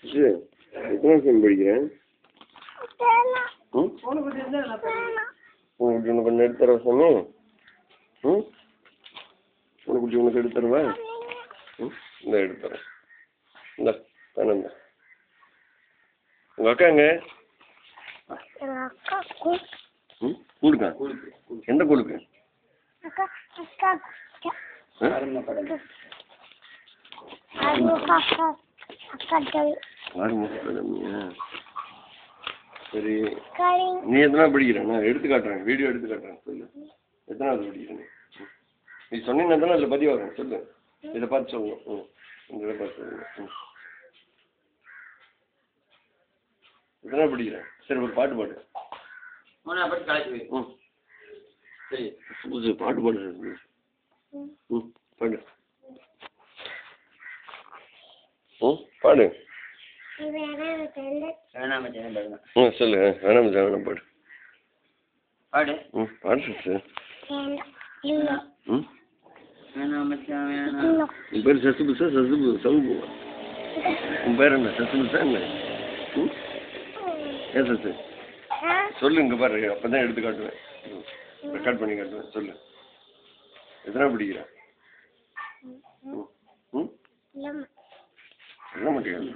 சரி எத்தனை வருஷம் படிக்கிறேன் உனக்கு உனக்கு கொஞ்சம் எடுத்து தர சாமி உனக்கு உனக்கு எடுத்து தருவா இந்த எடுத்து தரேன் இந்த தானே உங்கள் அக்காங்க கூடுக்கா எந்த கூடுக்கு சரி நீ எத்தனை படிக்கிறேன் நான் எடுத்து காட்டுறேன் வீடியோ எடுத்து காட்டுறேன் சொல்லு எத்தனாவது படிக்கிறேன் நீ சொன்னீங்கன்னா தானே அதில் பதிவாகும் சொல்லு இதை பார்த்து சொல்லணும் இதை பார்த்து சொல்லணும் எத்தனை படிக்கிறேன் சரி ஒரு பாட்டு பாடு சரி பாட்டு பாடு பாடு பாடு சொல்லு வேணாம் வேணாம் பாடு பாடு பாடு சார் உன் பேர் சசுபுசா சசுபு சவுபு உன் பேர் என்ன சசுபுசா என்ன ஏன் சசு சொல்லு இங்கே பாரு அப்போ தான் எடுத்து காட்டுவேன் ரெக்கார்ட் பண்ணி காட்டுவேன் சொல்லு எத்தனை படிக்கிறேன் சொல்ல மாட்டேங்க